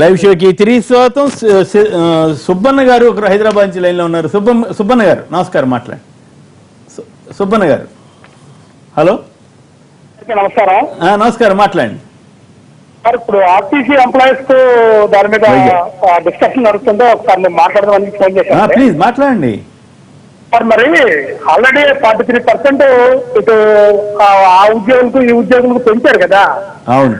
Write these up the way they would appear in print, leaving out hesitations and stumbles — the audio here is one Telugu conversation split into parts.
లైవ్ షోకి తిరిగి స్వాగతం. సుబ్బన్న గారు ఒకరు హైదరాబాద్ నుంచి లైన్లో ఉన్నారు. సుబ్బన్న గారు నమస్కారం, మాట్లాడండి. సుబ్బన్న గారు హలో. నమస్కారం. నమస్కారం, మాట్లాడండి సార్. ఇప్పుడు ఆర్టీసీ ఎంప్లాయీస్ తో దాని మీద డిస్కషన్ నడుస్తుంటే ఒకసారి నేను మాట్లాడదామని ఫోన్ చేశాను. ప్లీజ్ మాట్లాడండి సార్. మరి ఆల్రెడీ 43% ఇటు ఆ ఉద్యోగులకు ఈ ఉద్యోగులకు పెంచారు కదా. అవును.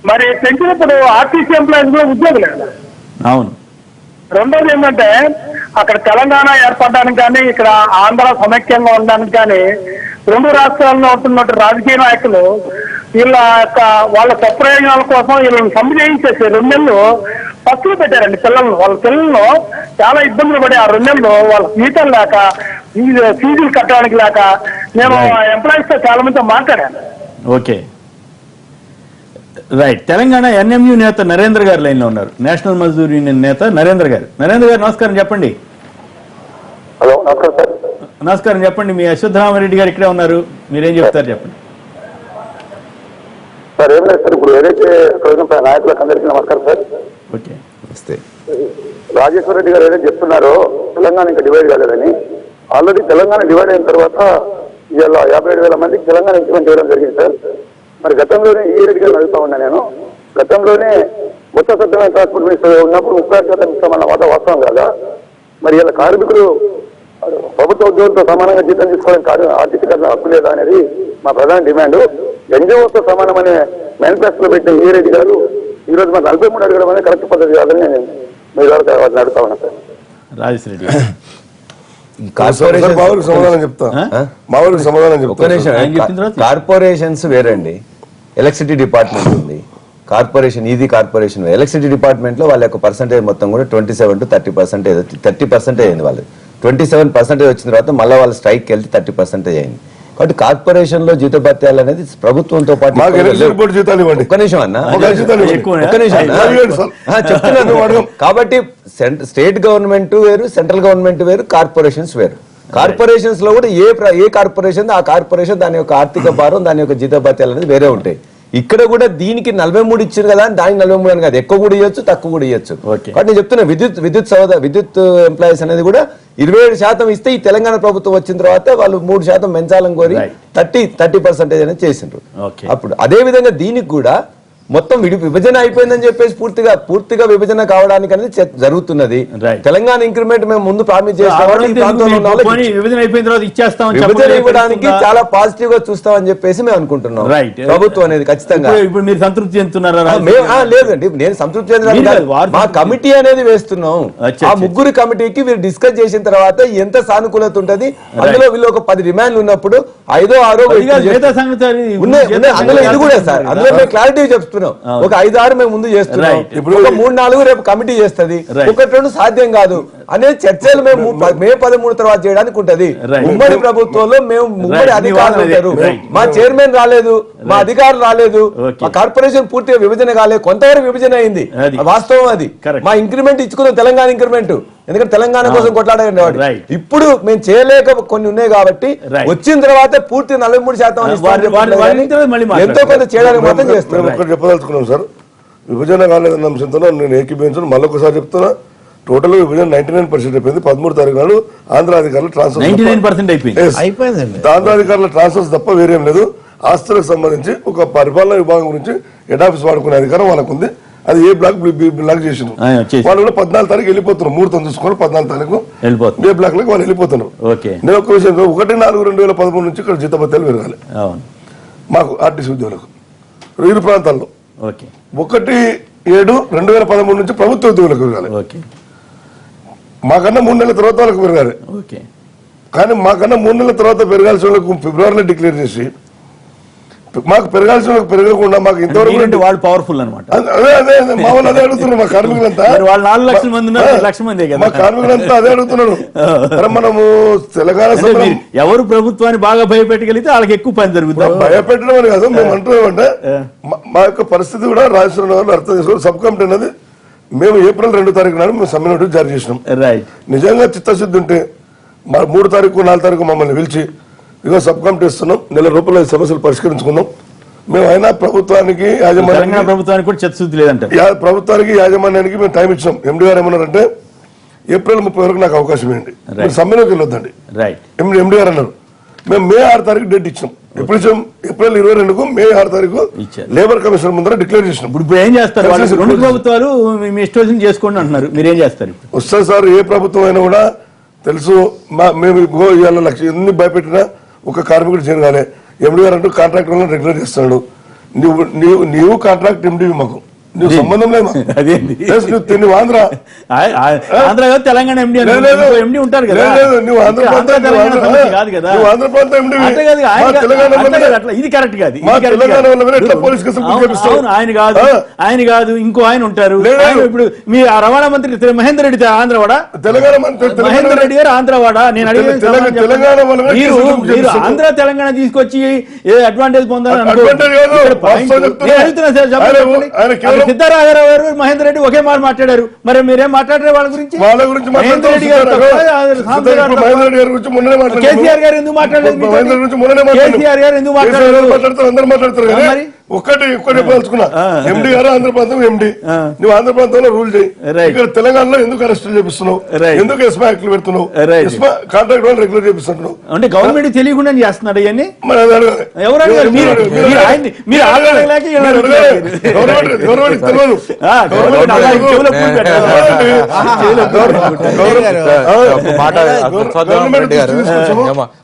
మరి పెంచినప్పుడు ఆర్టీసీ ఎంప్లాయీస్ కూడా ఉద్యోగులే కదా. అవును. రెండోది ఏంటంటే అక్కడ తెలంగాణ ఏర్పడడానికి కానీ ఇక్కడ ఆంధ్ర సమైక్యంగా ఉండడానికి కానీ రెండు రాష్ట్రాల్లో ఉంటున్నట్టు రాజకీయ నాయకులు వాళ్ళ స్వప్రయోజనాల కోసం వీళ్ళని సమ్మె చేయించేసి 2 నెలలు పస్తులు పెట్టారండి పిల్లలను. వాళ్ళ పిల్లలను చాలా ఇబ్బందులు పడి ఆ 2 నెలలు వాళ్ళ జీతం లేక ఫీజులు కట్టడానికి లేక నేను ఎంప్లాయీస్ తో చాలా మందితో మాట్లాడాను. Okay right. తెలంగాణ ఎన్ఎంయు నేత నరేంద్ర గారు లైన్ లో ఉన్నారు. నేషనల్ మజ్దూర్ యూనియన్ నేత నరేంద్ర గారు. నరేంద్ర గారు నమస్కారం, చెప్పండి. హలో, నమస్కారం సార్. నమస్కారం, చెప్పండి. మీ అశ్వత్థరామరెడ్డి గారు ఇక్కడే ఉన్నారు, మీరేం చెప్తారు చెప్పండి. సార్ ఏం లేదు సార్, ఇప్పుడు ఏదైతే నాయకులకు అందరికీ నమస్కారం సార్. ఓకే నమస్తే. రాజేశ్వర రెడ్డి గారు ఏదైతే చెప్తున్నారో తెలంగాణ ఇంకా డివైడ్ కాలేదని, ఆల్రెడీ తెలంగాణ డివైడ్ అయిన తర్వాత ఇవాళ 57,000 మందికి తెలంగాణ ఇంప్లిమెంట్ చేయడం జరిగింది సార్. మరి గతంలోనే ఈ రెడ్డి గారిని అడుగుతా ఉన్నా నేను, గతంలోనే కొత్త సత్యమైన ట్రాన్స్పోర్ట్ మినిస్టర్ ఉన్నప్పుడు 36% ఇస్తామన్న మాట వాస్తవం కాదా? మరి ఇలా కార్మికులు ప్రభుత్వ ఉద్యోగులతో సమానంగా జీతం తీసుకోవడానికి ఆర్థికీకరణ హక్కు లేదా అనేది మా ప్రధాన డిమాండ్. ఎన్జిఓతో సమానమనే మేనిఫెస్టోలో పెట్టిన ఈ రెడ్డి గారు ఈ రోజు మా 43 అడగడం అనేది కరెక్ట్ పద్ధతి కాదని నేను మీ ద్వారా అడుగుతా ఉన్నా సార్. రాజేశ్వర రెడ్డి కార్పొరేషన్స్ వేరండి, ఎలక్ట్రిసిటీ డిపార్ట్మెంట్ ఉంది, కార్పొరేషన్ ఇది కార్పొరేషన్. ఎలక్ట్రిసిటీ డిపార్ట్మెంట్ లో వాళ్ళ యొక్క పర్సెంటేజ్ మొత్తం కూడా 27 to 30%. 30% అయింది వాళ్ళది. 27% వచ్చిన తర్వాత మళ్ళీ వాళ్ళ స్ట్రైక్కి వెళ్తే 30% అయింది. కాబట్టి కార్పొరేషన్ లో జీతభత్యాలు అనేది ప్రభుత్వంతో పాటు చెప్తున్నాను. కాబట్టి స్టేట్ గవర్నమెంట్ వేరు, సెంట్రల్ గవర్నమెంట్ వేరు, కార్పొరేషన్స్ వేరు. కార్పొరేషన్స్ లో కూడా ఏ కార్పొరేషన్ ఆ కార్పొరేషన్ దాని యొక్క ఆర్థిక భారం, దాని యొక్క జీతభత్యాలు అనేది వేరే ఉంటాయి. ఇక్కడ కూడా దీనికి 43 ఇచ్చారు కదా, దానికి 43 అని కాదు, ఎక్కువ కూడా ఇవ్వచ్చు, తక్కువ కూడా ఇవ్వచ్చు. కాబట్టి నేను చెప్తున్నా, విద్యుత్ ఎంప్లాయీస్ అనేది కూడా 27% ఇస్తే ఈ తెలంగాణ ప్రభుత్వం వచ్చిన తర్వాత వాళ్ళు 3% పెంచాలని కోరి 30% అనేది చేసిండ్రు. అప్పుడు అదే విధంగా దీనికి కూడా మొత్తం విభజన అయిపోయిందని చెప్పేసి పూర్తిగా విభజన కావడానికి అనేది జరుగుతున్నది. తెలంగాణ ఇంక్రిమెంట్ మేము ముందు ప్రామిస్ చేస్తాం, విభజన ఇవ్వడానికి చాలా పాజిటివ్ గా చూస్తామని చెప్పేసి మేము అనుకుంటున్నాం. ప్రభుత్వం అనేది ఖచ్చితంగా. ఇప్పుడు మీరు సంతృప్తి చెందుతున్నారా? లేదండి, నేను సంతృప్తి చెందడానికి మా కమిటీ అనేది వేస్తున్నాం. ఆ 3 కమిటీకి వీరు డిస్కస్ చేసిన తర్వాత ఎంత సానుకూలత ఉంటది, అందులో వీళ్ళు ఒక 10 డిమాండ్లు ఉన్నప్పుడు 5, 6 అందులో ఇది కూడా సార్, అందులో మేము క్లారిటీ చెప్తున్నాం. ఒక 5, 6 మేము ముందు చేస్తున్నాం. ఇప్పుడు ఒక 3, 4 రేపు కమిటీ చేస్తుంది. 1, 2 సాధ్యం కాదు అనేది చర్చలు మేము మే 13 తర్వాత చేయడానికి ఉంటది. ఉమ్మడి ప్రభుత్వంలో మేము ఉమ్మడి అధికారులు ఉంటారు, మా చైర్మన్ రాలేదు, మా అధికారులు రాలేదు, మా కార్పొరేషన్ పూర్తిగా విభజన కాలేదు, కొంతవరకు విభజన అయింది, వాస్తవం అది. మా ఇంక్రిమెంట్ ఇచ్చుకున్నాం, తెలంగాణ ఇంక్రిమెంట్, ఎందుకంటే తెలంగాణ కోసం కొట్లాడారు కాబట్టి. ఇప్పుడు మేము చేయలేక కొన్ని ఉన్నాయి కాబట్టి వచ్చిన తర్వాత పూర్తి 43% ఎంతో కొంత చేయడానికి మాత్రం చేస్తున్నాం. చెప్పదలుచుకున్నాం సార్, విభజన కాలేదన్న అంశంతో నేను ఏకీభవించను. మళ్ళొకసారి చెప్తున్నా, టోటల్ విభజన 99% అయిపోయింది. 13వ తారీఖు నాడు ఆంధ్ర అధికారులు ట్రాన్స్ఫర్ అయిపోయింది. ఆంధ్ర అధికారుల ట్రాన్స్ఫర్స్ తప్ప వేరేం లేదు. ఆస్తులకు సంబంధించి ఒక పరిపాలనా విభాగం గురించి హెడ్ ఆఫీస్ వాడుకునే అధికారం వాళ్ళకు ఉంది. అది ఏ బ్లాక్ బి బ్లాక్ చేసిండ్రు. వాళ్ళు కూడా 14వ తారీఖు వెళ్ళిపోతున్నారు. ముహూర్తం చూసుకొని 14వ తారీఖు ఏ బ్లాక్ లకు వాళ్ళు వెళ్ళిపోతున్నారు. నేను ఒక విషయం, 1/4/2013 నుంచి ఇక్కడ జీతభత్యాలు పెరగాలి మాకు ఆర్టీసీ ఉద్యోగులకు 2 ప్రాంతాల్లో. 1/7/2013 నుంచి ప్రభుత్వ ఉద్యోగులకు పెరగాలి. మాకన్నా 3 నెలల తర్వాత వాళ్ళకి పెరగాలి. కానీ మాకన్నా 3 నెలల తర్వాత పెరగాల్సిన వాళ్ళకు ఫిబ్రవరిలో డిక్లేర్ చేసి మాకు పెరగాల్సిన పెరగకుండా మాకు ఇంతవరకు వాళ్ళు పవర్ఫుల్ అనమాట. అదే మా వాళ్ళు అదే అడుగుతున్నారు. మా కార్మికులంతా 4 లక్షల మంది మా కార్మికులంతా అదే అడుగుతున్నారు. మనము తెలంగాణ ఎవరు ప్రభుత్వాన్ని బాగా భయపెట్టగలిగితే వాళ్ళకి ఎక్కువ పని జరుగుతుంది. భయపెట్టడం అని కాదు, మేము అంటున్నామంటే మా యొక్క పరిస్థితి కూడా రాజేశ్వర వాళ్ళు అర్థం చేసుకోవాలి. సబ్ కమిటీ అనేది మేము ఏప్రిల్ 2వ తారీఖు నాడు మేము సమ్మె నోటీస్ జారీ చేసినాం. నిజంగా చిత్తశుద్ధి ఉంటే 3 తారీఖు 4 తారీఖు మమ్మల్ని పిలిచి ఇదిగో సబ్ కమిటీ ఇస్తున్నాం, 1 నెల రూపాయల సమస్యలు పరిష్కరించుకుందాం, మేము అయినా ప్రభుత్వానికి తెలంగాణ ప్రభుత్వానికి కూడా చిత్తశుద్ధి లేదంటారు. ప్రభుత్వానికి యాజమాన్యానికి మేము టైం ఇచ్చాం. ఎండి గారు ఏమన్నారంటే ఏప్రిల్ 30 వరకు నాకు అవకాశం ఏంటి, సమ్మెలోకి వెళ్ళొద్దండి. ఎండి గారు అన్నారు. మేము మే 6 తారీఖు డేట్ ఇచ్చాం. ఎప్పుడు ఇచ్చాం? ఏప్రిల్ 22కు మే 6 తారీఖు లేబర్ కమిషన్ ముందర డిక్లేర్ చేసినాం. ఇప్పుడు ఏం చేస్తారు? రెండు ప్రభుత్వాలు మీ ఇష్టం చేసుకోండి అంటున్నారు, మీరు ఏం చేస్తారు? వస్తుంది సార్, ఏ ప్రభుత్వం అయినా కూడా తెలుసు. మేము ఇవాళ ఎన్ని భయపెట్టినా ఒక కార్మికుడు చేరగానే ఎండి గారు అంటూ కాంట్రాక్ట్ రెగ్యులర్ చేస్తున్నాడు. నీవు కాంట్రాక్ట్ ఎండి మాకు నువ్వు సంబంధం లేదు. నువ్వు ఆంధ్ర తెలంగాణ ఎండి ఉంటారు కదా. నువ్వు ఆంధ్ర ప్రాంతం ఇది కరెక్ట్ కాదు. ఆయన కాదు, ఆయన కాదు, ఇంకో ఆయన ఉంటారు. ఇప్పుడు మీ రవాణా మంత్రి మహేందర్ రెడ్డి ఆంధ్రవాడ, తెలంగాణ మంత్రి మహేందర్ రెడ్డి గారు ఆంధ్రవాడ. నేను తెలంగాణ మీరు ఆంధ్ర తెలంగాణ తీసుకొచ్చి ఏ అడ్వాంటేజ్ పొందాలని సిద్ధారాఘరావు గారు మహేందర్ రెడ్డి ఒకే మాట మాట్లాడారు. మరి మీరేం మాట్లాడారు వాళ్ళ గురించి? మహేందర్ రెడ్డి గారు కేసీఆర్ గారు ఎందుకు మాట్లాడలేదు? కేసీఆర్ గారు ఎందుకు మాట్లాడారు? అందరూ మాట్లాడతారు. ఒక్కటి చెప్పదలుచుకున్నా, ఎండి గారు ఆంధ్ర ప్రాంతం ఎండి, నువ్వు ఆంధ్ర ప్రాంతంలో రూల్ చేయి. ఇక్కడ తెలంగాణలో ఎందుకు అరెస్ట్ చేపిస్తున్నావు? ఎందుకు ఎస్మా యాక్ట్లు పెడుతున్నావు? కాంట్రాక్ట్ వాళ్ళు రెగ్యులర్ చేపిస్తున్నావు అంటే గవర్నమెంట్ తెలియకుండా చేస్తున్నాడు అవన్నీ.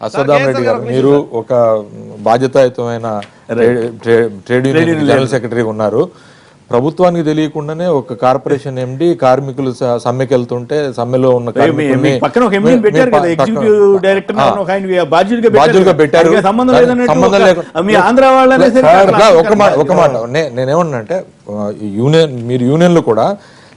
అశ్వత్థామ రెడ్డి గారు, మీరు ఒక బాధ్యతాయుతమైన ట్రేడ్ యూనియన్ జనరల్ సెక్రటరీ ఉన్నారు. ప్రభుత్వానికి తెలియకుండానే ఒక కార్పొరేషన్ ఎండి కార్మికులు సమ్మెకి వెళ్తుంటే సమ్మెలో ఉన్న బాధ్యులుగా పెట్టారు. ఒక మాట నేనేమన్నా అంటే మీరు యూనియన్లు కూడా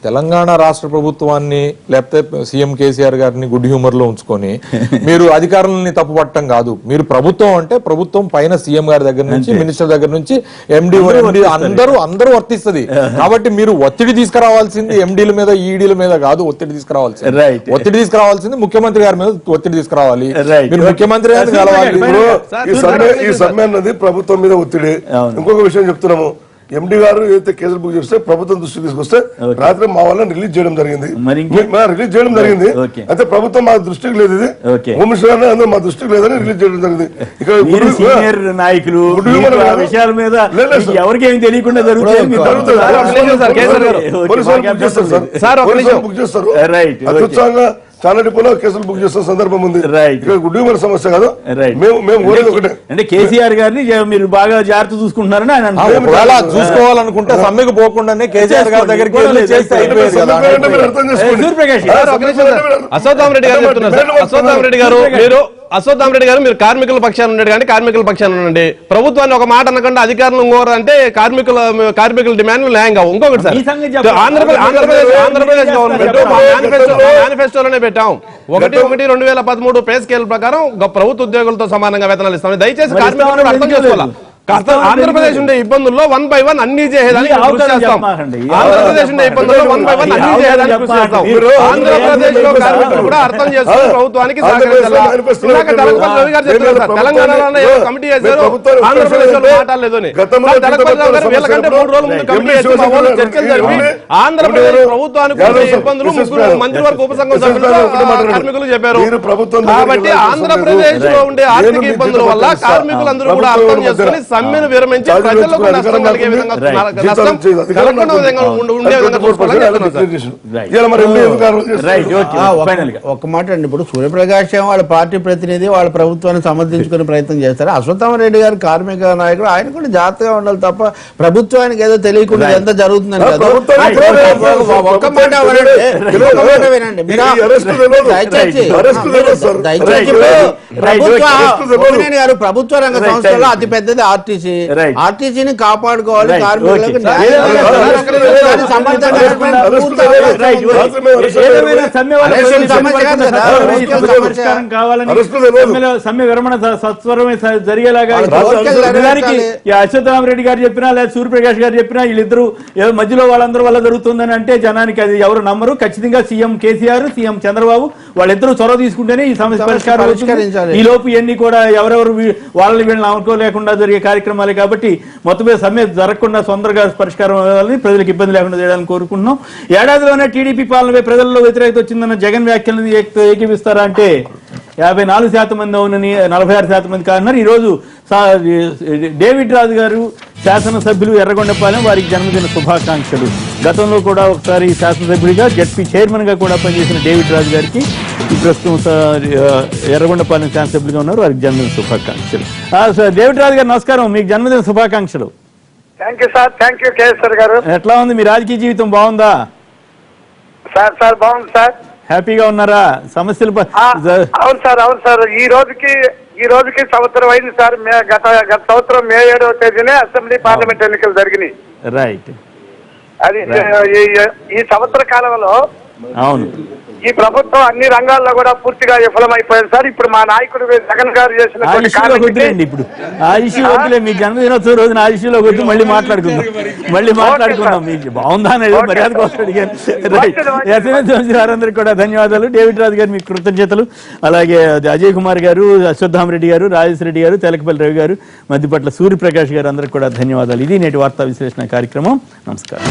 తెలంగాణ రాష్ట్ర ప్రభుత్వాన్ని లేకపోతే సీఎం కేసీఆర్ గారిని గుడ్ హ్యూమర్ లో ఉంచుకొని మీరు అధికారులని తప్పు పట్టడం కాదు. మీరు ప్రభుత్వం అంటే ప్రభుత్వం పైన సీఎం గారి దగ్గర నుంచి మినిస్టర్ దగ్గర నుంచి ఎండి అందరూ వర్తిస్తుంది. కాబట్టి మీరు ఒత్తిడి తీసుకురావాల్సింది ఎండీల మీద ఈడీల మీద కాదు, ఒత్తిడి తీసుకురావాల్సింది ముఖ్యమంత్రి గారి మీద ఒత్తిడి తీసుకురావాలి. మీరు ముఖ్యమంత్రి గారిని కలవాలి. ఈ సమ్మె అన్నది ప్రభుత్వం మీద ఒత్తిడి. ఇంకొక విషయం చెప్తున్నాము, ఎండి గారు ఏదైతే కేసులు బుక్ చేస్తే ప్రభుత్వం దృష్టికి తీసుకొస్తే రాత్రి మా వాళ్ళని రిలీజ్ చేయడం జరిగింది. అయితే ప్రభుత్వం మా దృష్టికి లేదు, ఇది హోమ్ మినిస్టర్ గారు అందరూ మా దృష్టికి లేదని రిలీజ్ చేయడం జరిగింది. ఇక్కడ నాయకులు విషయాల మీద ఎవరికేమి తెలియకుండా బుక్ చేస్తారు. అత్యుత్సాహంగా చాలా డిపోలో కేసులు బుక్ చేస్తున్న సందర్భం ఉంది. ఇక్కడ గుడ్ హ్యూమర్ సమస్య కాదు. మేము కోరేది ఒకటే, అంటే కేసీఆర్ గారిని మీరు బాగా జాగ్రత్త చూసుకుంటున్నారని ఆయన చూసుకోవాలనుకుంటే సమ్మెకు పోకుండానే కేసీఆర్ గారి దగ్గరికి అశ్వత్థామ రెడ్డి గారు మీరు కార్మికుల పక్షాన్ని ఉన్నాడు కానీ కార్మికుల పక్షాన్ని ఉండండి. ప్రభుత్వాన్ని ఒక మాట అనకుండా అధికారులు ఇంకోరంటే కార్మికుల డిమాండ్లు న్యాయం కావు. ఇంకొకటి సార్, ఆంధ్రప్రదేశ్ గవర్నమెంట్ మేనిఫెస్టోలోనే పెట్టాం 1/1/2013 పే స్కేల్ ప్రకారం ప్రభుత్వ ఉద్యోగులతో సమానంగా వేతనాలు ఇస్తామని. దయచేసి కార్మికులు అర్థం చేసుకోవాలి. ఆంధ్రప్రదేశ్ ఉండే ఇబ్బందుల్లో 1 by 1 అన్ని చేయడానికి ఆంధ్రప్రదేశ్ ఉండే ఇబ్బందుల్లో 1 by 1 అన్ని చేయడానికి కృషి చేస్తాం. ఆంధ్రప్రదేశ్ లో కార్మికులు కూడా అర్థం చేసుకుని ప్రభుత్వానికి తెలంగాణలో కమిటీ చేశారు, ఆంధ్రప్రదేశ్ లో మాట్లాడలేదు అని. వీళ్ళకంటే 3 రోజుల ముందు కమిటీ చేసి చర్చలు జరిపి ఆంధ్రప్రదేశ్ ప్రభుత్వానికి ఉండే ఇబ్బందులు ముగ్గురు మంత్రివర్గ ఉపసంఘం సభ్యులు కార్మికులు చెప్పారు. కాబట్టి ఆంధ్రప్రదేశ్ లో ఉండే ఆర్థిక ఇబ్బందుల వల్ల కార్మికులందరూ కూడా అర్థం చేసుకుని సమ్మెను విరమించి ప్రజలకు నష్టం కలిగే విధంగా ఒక మాట అండి, ఇప్పుడు సూర్యప్రకాష్ వాళ్ళ పార్టీ ప్రతినిధి వాళ్ళ ప్రభుత్వాన్ని సమర్థించుకునే ప్రయత్నం చేస్తారు. అశ్వత్థామ రెడ్డి గారు కార్మిక నాయకుడు, ఆయన కూడా జాగ్రత్తగా ఉండాలి తప్ప ప్రభుత్వానికి ఏదో తెలియకుండా ఎంత జరుగుతుందని కాదు. ఒక్క మాట వినండి, దయచేసి ప్రభుత్వ రంగ సంస్థలో అతి పెద్దది ఆర్టీసీని కాపాడుకోవాలి, కార్మికులకు సమ్మె విరమణ సత్వరమే జరిగేలాగా అశ్వత్థామ రెడ్డి గారు చెప్పినా లేదా సూర్యప్రకాష్ గారు చెప్పినా వీళ్ళిద్దరు ఏదో మధ్యలో వాళ్ళందరూ వల్ల జరుగుతుందని అంటే జనానికి అది ఎవరు నమ్మరు. ఖచ్చితంగా సీఎం కేసీఆర్, సీఎం చంద్రబాబు వాళ్ళిద్దరూ చొరవ తీసుకుంటేనే ఈ సమస్య పరిష్కారం. ఈ లోపు ఇవన్నీ కూడా ఎవరెవరు వాళ్ళని వీళ్ళని అనుకోలేకుండా జరిగే కార్యక్రమాలే కాబట్టి మొత్తం మీద సమ్మె జరగకుండా తొందరగా పరిష్కారం అవ్వాలని, ప్రజలకు ఇబ్బంది లేకుండా చేయడానికి కోరుకుంటున్నాం. ఏడాదిలోనే టీడీపీ పాలనపై ప్రజల్లో వ్యతిరేకత వచ్చిందన్న జగన్ వ్యాఖ్యలను ఏకీపిస్తారా అంటే 54% మంది అవునని, 46% మంది కాదన్నారు. ఈరోజు డేవిడ్ రాజు గారు శాసనసభ్యులు ఎర్రగొండపాలెం, వారికి జన్మదిన శుభాకాంక్షలు. గతంలో కూడా ఒకసారి శాసనసభ్యుడిగా జడ్పీ చైర్మన్ గా కూడా పనిచేసిన డేవిడ్ రాజు గారికి ప్రస్తుతం ఎర్రగొండపాలెం శాసనసభ్యులుగా ఉన్నారు, వారికి జన్మదిన శుభాకాంక్షలు. డేవిడ్ రాజు గారు నమస్కారం, మీకు జన్మదిన శుభాకాంక్షలు. Thank you sir. Thank you KSR గారు. ఎట్లా ఉంది మీ రాజకీయ జీవితం, బాగుందా సార్? బాగుంది సార్. హ్యాపీగా ఉన్నారా? సమస్యలు అవును సార్. ఈ రోజుకి సంవత్సరం అయింది సార్. గత సంవత్సరం మే 7వ తేదీనే అసెంబ్లీ పార్లమెంట్ ఎన్నికలు జరిగినాయి. రైట్. అది ఈ సంవత్సర కాలంలో అవును, ఈ ప్రభుత్వం అన్ని రంగాల్లో కూడా పూర్తిగా విఫలమైపోయింది సార్. ఇప్పుడు మా నాయకుడు జగన్ గారు చేసిన ఇప్పుడు ఆ ఇష్యూ వద్దులే, మీ జన్మదినోత్సవం రోజున ఆ ఇష్యూలో వద్దు, మళ్ళీ మాట్లాడుకుందాం. మీకు బాగుందా అనేది మర్యాద కోసం అడిగాను. వారందరికీ కూడా ధన్యవాదాలు. డేవిడ్ రాజు గారు మీకు కృతజ్ఞతలు. అలాగే అజయ్ కుమార్ గారు, అశ్వత్థామరెడ్డి గారు, రాజేశ్వర రెడ్డి గారు, తెలకపల్లి రవి గారు, మధ్యపట్ల సూర్యప్రకాష్ గారు, అందరికీ కూడా ధన్యవాదాలు. ఇది నేటి వార్తా విశ్లేషణ కార్యక్రమం. నమస్కారం.